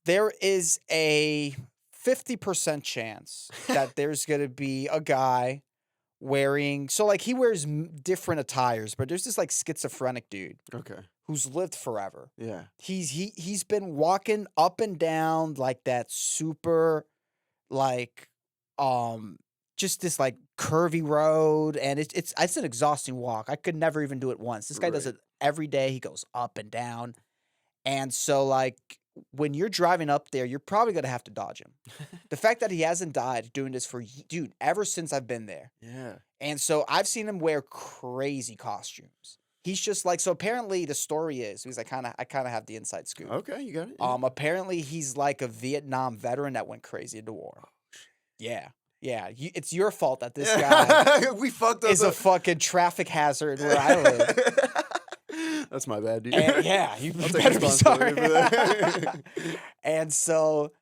there is a 50% chance that there's gonna be a guy wearing. So like he wears different attires, but there's this like schizophrenic dude. Okay. Who's lived forever. Yeah. He's been walking up and down like that super like just this like curvy road, and it's an exhausting walk. I could never even do it once. This guy does it every day. He goes up and down. And so like when you're driving up there, you're probably going to have to dodge him. The fact that he hasn't died doing this for ever since I've been there. Yeah. And so I've seen him wear crazy costumes. He's just like, so apparently the story is, because I kind of have the inside scoop. Okay, you got it. Yeah. Apparently he's like a Vietnam veteran that went crazy in the war. Yeah. Yeah. It's your fault that this guy we fucked up is a fucking traffic hazard where I live. That's my bad, dude. And, yeah, you better be sorry. And so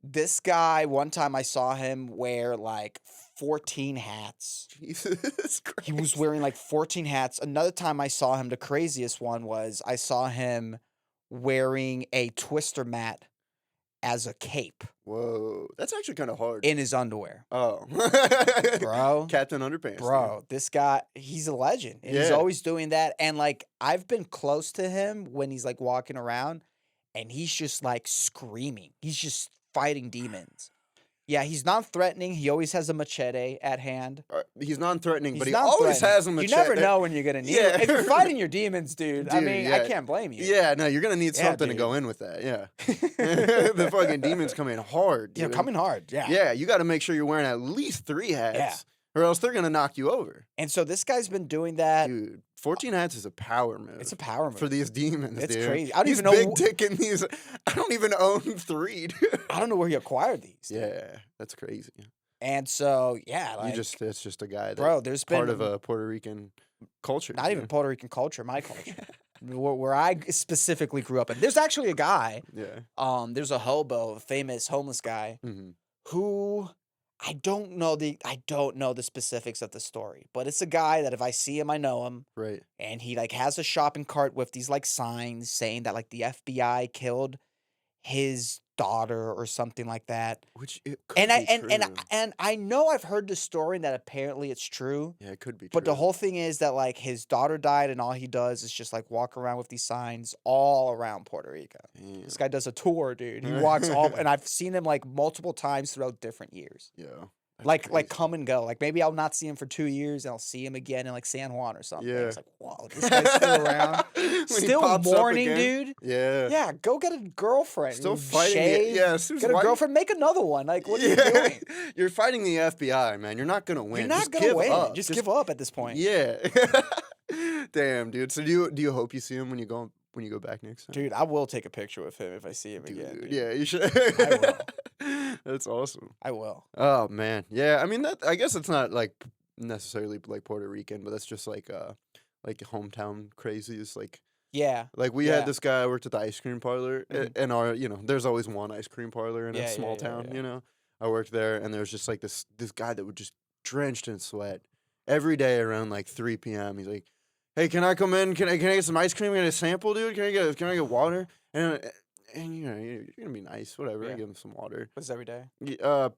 this guy, one time I saw him wear like 14 hats. Jesus Christ. He was wearing like 14 hats. Another time I saw him, the craziest one was I saw him wearing a twister mat as a cape. Whoa. That's actually kind of hard. In his underwear. Oh. Bro. Captain Underpants. Bro, this guy, he's a legend. And he's always doing that. And like, I've been close to him when he's like walking around and he's just like screaming. He's just fighting demons. Yeah, he's non-threatening. He always has a machete at hand. He's non-threatening, but he always has a machete. You never know when you're going to need it. If you're fighting your demons, dude, I mean, I can't blame you. Yeah, no, you're going to need something to go in with that, yeah. The fucking demons come in hard, dude. Yeah, coming hard, yeah. Yeah, you got to make sure you're wearing at least 3 hats, or else they're going to knock you over. And so this guy's been doing that. Dude, 14 hats is a power move. It's a power move. For these demons, it's dude. crazy. I don't even know. Big dick in these. I don't even own 3, dude. I don't know where he acquired these. Yeah, that's crazy. And so, yeah. Like, it's just a guy that there's part been, of a Puerto Rican culture. Not even Puerto Rican culture, my culture. where I specifically grew up in. There's actually a guy. Yeah. There's a hobo, a famous homeless guy, who I don't know the specifics of the story, but it's a guy that if I see him, I know him. Right. And he like has a shopping cart with these like signs saying that like the FBI killed his daughter or something like that. Which it could and be true. And I know I've heard the story and that apparently it's true. Yeah, it could be true. But the whole thing is that like his daughter died and all he does is just like walk around with these signs all around Puerto Rico. Damn. This guy does a tour, dude. He walks all and I've seen him like multiple times throughout different years. Yeah. Like come and go. Like maybe I'll not see him for 2 years and I'll see him again in like San Juan or something. Yeah. It's like, whoa, this guy's still around. Still mourning, dude. Yeah. Yeah, go get a girlfriend. Still fighting shave, get a girlfriend, make another one. Like, what are you doing? You're fighting the FBI, man. You're not gonna win. You're not gonna win. Just give up at this point. Yeah. Damn, dude. So do you hope you see him when you go back next time? Dude, I will take a picture with him if I see him again. Dude. Yeah, you should. I will. That's awesome. I will. Oh man, yeah. I mean, I guess it's not like necessarily like Puerto Rican, but that's just like hometown crazies. Like like we had this guy. I worked at the ice cream parlor, and our there's always one ice cream parlor in a small town. You know, I worked there, and there was just like this guy that would just drenched in sweat every day around like 3 p.m. He's like, "Hey, can I come in? Can I get some ice cream? Can I get a sample, dude? Can I get water?" And you're gonna be nice, whatever. Yeah. Give him some water. Was every day?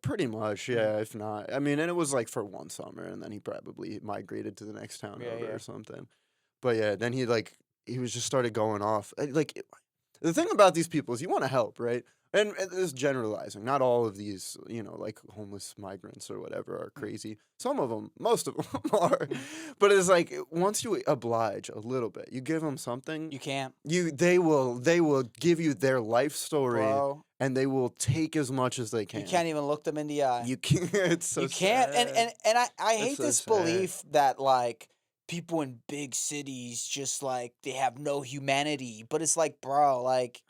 Pretty much, yeah. If not, I mean, and it was like for one summer, and then he probably migrated to the next town over or something. But yeah, then he was just started going off. Like the thing about these people is you want to help, right? And this is generalizing. Not all of these, like homeless migrants or whatever are crazy. Some of them, most of them are. But it's like once you oblige a little bit, you give them something. You can't. They will give you their life story, bro, and they will take as much as they can. You can't even look them in the eye. You can't. It's so you can't. Sad. And I hate so this belief that like people in big cities just like they have no humanity. But it's like, bro, like.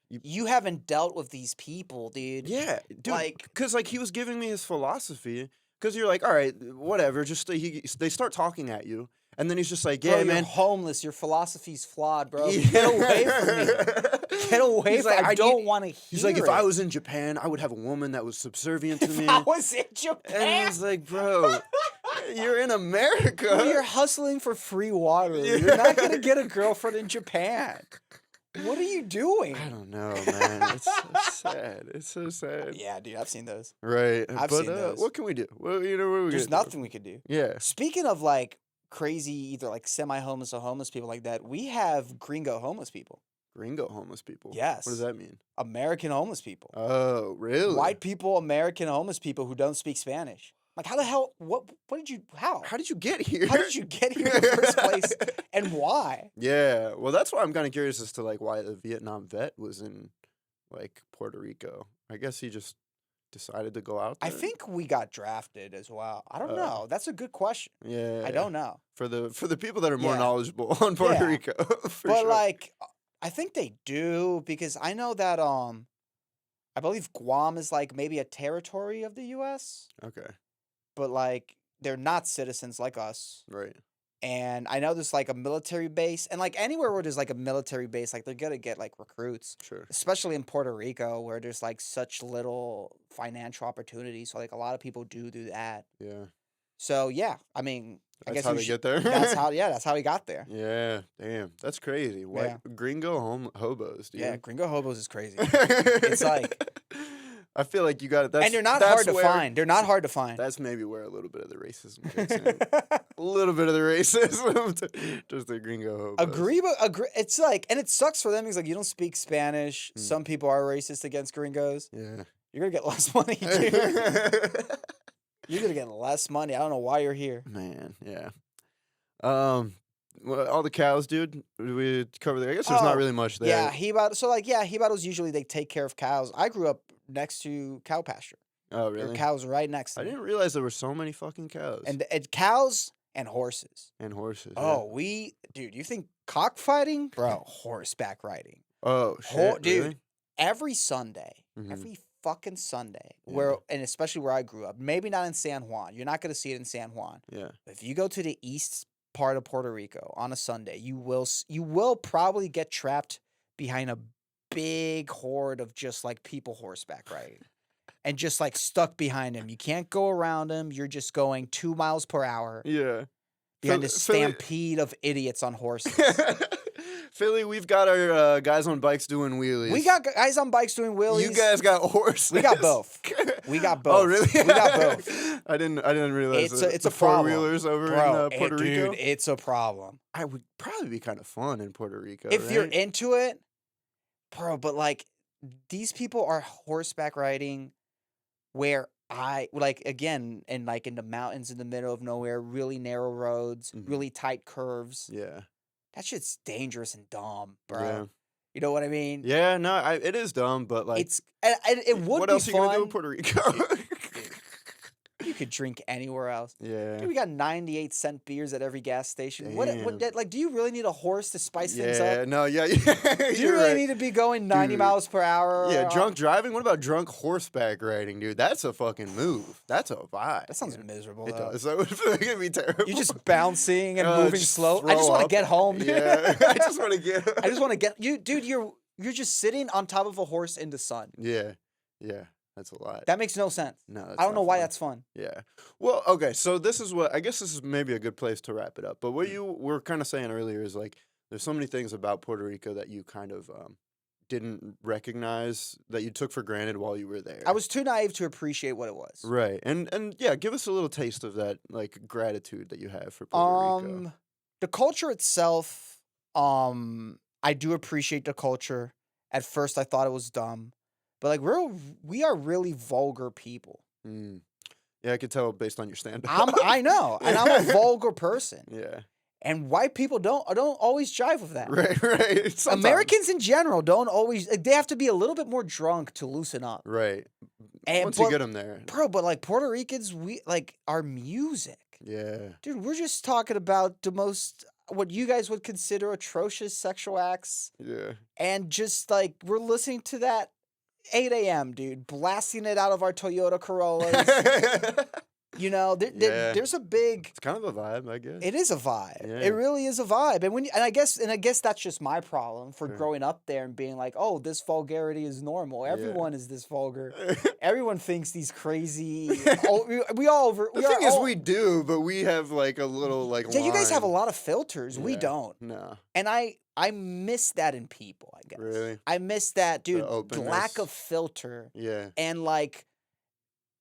You haven't dealt with these people, dude. Yeah, dude. Like, because he was giving me his philosophy. Because you're like, all right, whatever. Just they start talking at you, and then he's just like, yeah, bro, man, you're homeless. Your philosophy's flawed, bro. Get away from me. Get away from me. I don't want to hear. He's like, if I was in Japan, I would have a woman that was subservient to me. If I was in Japan, and he's like, bro, you're in America. Bro, you're hustling for free water. You're not gonna get a girlfriend in Japan. What are you doing? I don't know, man. It's so sad. It's so sad. Yeah, dude, I've seen those. Right. I've seen those. What can we do? Well, there's nothing we could do. Yeah. Speaking of like crazy, either like semi-homeless or homeless people like that, we have gringo homeless people. Gringo homeless people? Yes. What does that mean? American homeless people. Oh, really? White people, American homeless people who don't speak Spanish. Like, how the hell, how did you get here? How did you get here in the first place, and why? Yeah, well, that's why I'm kind of curious as to, like, why the Vietnam vet was in, like, Puerto Rico. I guess he just decided to go out there. I think we got drafted as well. I don't know. That's a good question. Yeah. I don't know. For the people that are more knowledgeable on Puerto Rico, for but, sure. like, I think they do, because I know that, I believe Guam is, like, maybe a territory of the U.S., Okay. but like they're not citizens like us. Right. And I know there's like a military base, and like anywhere where there's like a military base, like they're gonna get like recruits. Sure. Especially in Puerto Rico where there's like such little financial opportunities. So like a lot of people do that. Yeah. So yeah, I mean, I guess how they get there. that's how he got there. Yeah, damn, that's crazy. White gringo hobos, dude. Yeah, gringo hobos is crazy. It's like, I feel like you got it. And they're not hard to find. They're not hard to find. That's maybe where a little bit of the racism kicks in. A little bit of the racism, just the gringo hobos. It's like, and it sucks for them because like you don't speak Spanish. Some people are racist against gringos. Yeah, you're gonna get less money, dude. You're gonna get less money. I don't know why you're here, man. Yeah. Well, all the cows, dude. We cover there. I guess there's not really much there. Yeah, hebatos usually they take care of cows. I grew up next to cow pasture. Oh, really? There are cows right next to me. I didn't realize there were so many fucking cows. And cows and horses. And horses. Oh, dude, you think cockfighting? Bro, horseback riding. Oh, shit. Dude, really? every Sunday, every fucking Sunday, and especially where I grew up, maybe not in San Juan. You're not going to see it in San Juan. Yeah. If you go to the east part of Puerto Rico on a Sunday, you will probably get trapped behind a big horde of just like people horseback riding. And just like stuck behind him. You can't go around him. You're just going 2 miles per hour. Yeah. Behind a stampede of idiots on horses. Philly, we've got our guys on bikes doing wheelies. We got guys on bikes doing wheelies. You guys got horses. We got both. Oh, really? We got both. I didn't realize it's the a problem. four-wheelers over in Puerto Rico. Dude, it's a problem. I would probably be kind of fun in Puerto Rico. If you're into it, bro, but like these people are horseback riding where I like again in like in the mountains in the middle of nowhere, really narrow roads, really tight curves. Yeah. That shit's dangerous and dumb, bro. Yeah. You know what I mean? Yeah, no, it is dumb, but like it would what be else are you gonna do in Puerto Rico? You could drink anywhere else. Yeah. Dude, we got 98-cent beers at every gas station. What like do you really need a horse to spice things up? Yeah, no, yeah. Do you really need to be going 90 miles per hour? Yeah, drunk driving? What about drunk horseback riding, dude? That's a fucking move. That's a vibe. That sounds miserable. It does. That would be terrible. You're just bouncing and moving slow. I just want to get home. Yeah, I just want to get I just want to get you, dude, you're just sitting on top of a horse in the sun. Yeah. Yeah. That's a lot. That makes no sense. No, I don't know why that's fun. Yeah. Well, okay, so this is what I guess this is maybe a good place to wrap it up. But what you were kind of saying earlier is like there's so many things about Puerto Rico that you kind of didn't recognize that you took for granted while you were there. I was too naive to appreciate what it was. Right. And yeah, give us a little taste of that like gratitude that you have for Puerto Rico. The culture itself, I do appreciate the culture. At first I thought it was dumb. But like we are really vulgar people. Yeah, I could tell based on your stand-up. I know, and I'm a vulgar person. Yeah. And white people don't always jive with that. Right. Sometimes. Americans in general don't always. They have to be a little bit more drunk to loosen up. Right. Once you get them there, bro. But like Puerto Ricans, we like our music. Yeah. Dude, we're just talking about the most what you guys would consider atrocious sexual acts. Yeah. And just like we're listening to that. 8 a.m., dude, blasting it out of our Toyota Corollas. You know, there's a big. It's kind of a vibe, I guess. It is a vibe. Yeah. It really is a vibe, and I guess that's just my problem for growing up there and being like, oh, this vulgarity is normal. Everyone is this vulgar. Everyone thinks these crazy. We do, but we have like a little like. Yeah, you guys have a lot of filters. Yeah. We don't. No. And I miss that in people, I guess. Really? I miss that, dude. The lack of filter. Yeah. And like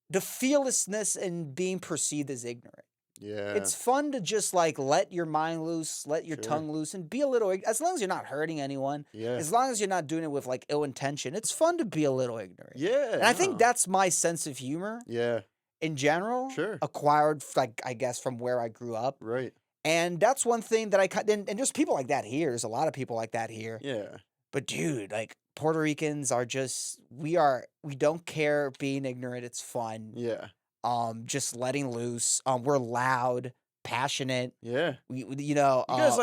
the fearlessness in being perceived as ignorant. Yeah. It's fun to just like let your mind loose, let your tongue loose, and be a little, as long as you're not hurting anyone, as long as you're not doing it with like ill intention, it's fun to be a little ignorant. Yeah. And I think that's my sense of humor. Yeah. In general. Sure. Acquired, like, I guess, from where I grew up. Right. And that's one thing that and there's people like that here. There's a lot of people like that here. Yeah. But dude, like Puerto Ricans are just we don't care being ignorant. It's fun. Yeah. Just letting loose. We're loud, passionate. Yeah. You know, you guys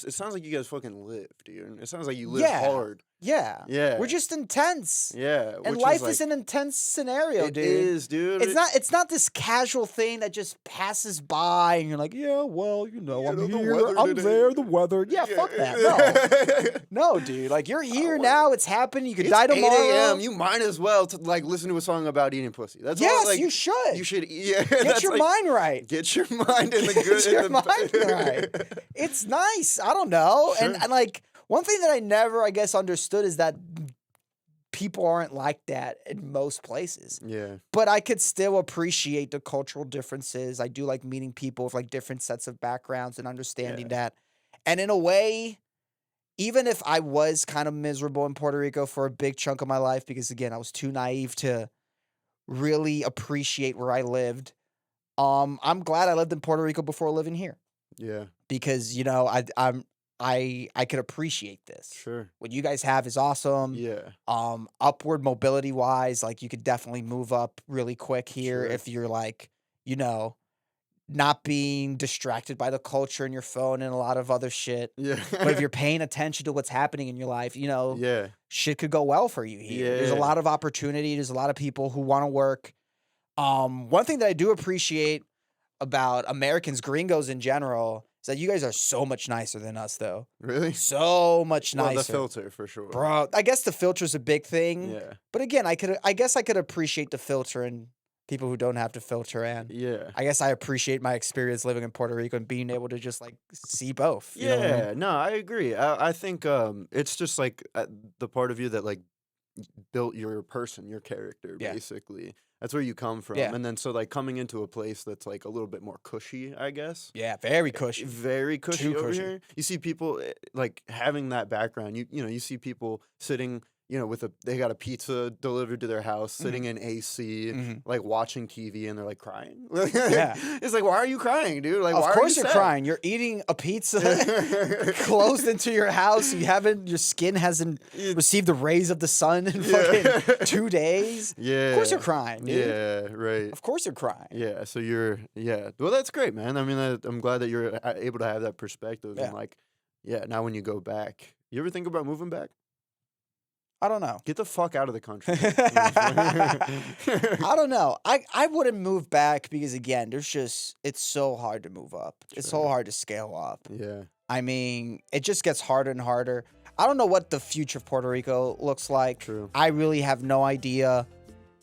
it sounds like you guys fucking live, dude. It sounds like you live hard. Yeah. Yeah. We're just intense. Yeah. And life is an intense scenario, dude. It is, dude. It's not this casual thing that just passes by and you're like, yeah, well, you know, I'm here, I'm there, the weather. Yeah, fuck that. No, dude. Like you're here now, it's happening, you could die tomorrow. 8 a.m. You might as well like listen to a song about eating pussy. That's yes, all, like, you should. You should get your mind right. Get your mind in the good. Get your mind right. It's nice. I don't know. Sure. And like one thing that I never, I guess, understood is that people aren't like that in most places. Yeah. But I could still appreciate the cultural differences. I do like meeting people with like different sets of backgrounds and understanding that. And in a way, even if I was kind of miserable in Puerto Rico for a big chunk of my life, because again, I was too naive to really appreciate where I lived. I'm glad I lived in Puerto Rico before living here. Yeah. Because, you know, I could appreciate this. Sure. What you guys have is awesome. Yeah. Upward mobility wise, like you could definitely move up really quick here if you're like, you know, not being distracted by the culture and your phone and a lot of other shit. Yeah. But if you're paying attention to what's happening in your life, you know, shit could go well for you here. Yeah. There's a lot of opportunity. There's a lot of people who want to work. One thing that I do appreciate about Americans, gringos in general, is that you guys are so much nicer than us, though. Really? So much nicer. Well, the filter, for sure. Bro, I guess the filter's a big thing. Yeah. But again, I guess I could appreciate the filter and people who don't have to filter in. Yeah. I guess I appreciate my experience living in Puerto Rico and being able to just like see both. You know what I mean? No, I agree. I think it's just like the part of you that like built your person, your character, basically. That's where you come from. Yeah. And then so like coming into a place that's like a little bit more cushy, I guess. Yeah, very cushy. Very cushy Too over cushy. here. You see people like having that background. You know, you see people sitting they got a pizza delivered to their house, sitting in AC, like watching TV, and they're like crying. Yeah. It's like, why are you crying, dude? Like, of why course are you you're crying. You're eating a pizza closed into your house. Your skin hasn't received the rays of the sun in fucking 2 days. Yeah. Of course you're crying, dude. Yeah, right. Of course you're crying. Yeah, so well, that's great, man. I mean, I'm glad that you're able to have that perspective. And like, now when you go back, you ever think about moving back? I don't know. Get the fuck out of the country. I don't know. I wouldn't move back because, again, it's so hard to move up. Sure. It's so hard to scale up. Yeah. I mean, it just gets harder and harder. I don't know what the future of Puerto Rico looks like. True. I really have no idea.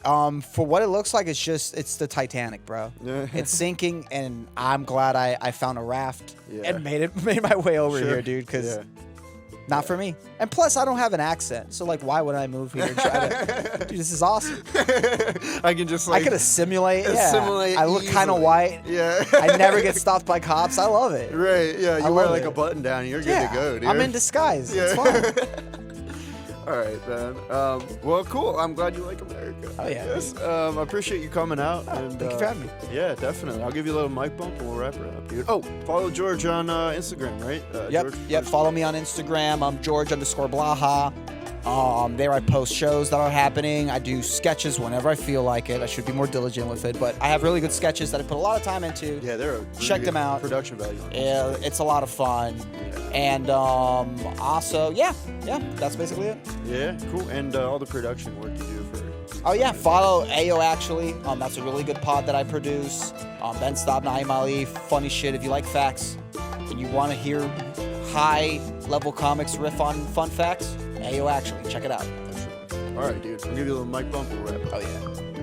For what it looks like, it's the Titanic, bro. It's sinking, and I'm glad I found a raft and made my way over here, dude, because... Not for me. And plus, I don't have an accent. So, like, why would I move here and try to... Dude, this is awesome. I can just, like... I could assimilate. I look kind of white. Yeah. I never get stopped by cops. I love it. Right, yeah. You wear, like, a button down. You're good to go, dude. I'm in disguise. It's fun. All right, man. Well, cool. I'm glad you like America. Oh, yeah. Yes. I appreciate you coming out. And, thank you for having me. Yeah, definitely. I'll give you a little mic bump and we'll wrap it up, dude. Oh, follow George on Instagram, right? Yep. Follow me on Instagram. I'm George_Blaha. There I post shows that are happening. I do sketches whenever I feel like it. I should be more diligent with it, but I have really good sketches that I put a lot of time into. Yeah, they're check them out. Production value. Yeah, it's a lot of fun. Yeah. And also, that's basically it. Yeah, cool. And all the production work you do for. Oh yeah, follow Ayo actually. That's a really good pod that I produce. Ben Stab, Naeem Ali, funny shit. If you like facts and you want to hear high level comics riff on fun facts, Ayo actually, check it out. All right, dude. I'll give you a little mic bump and wrap. Oh yeah.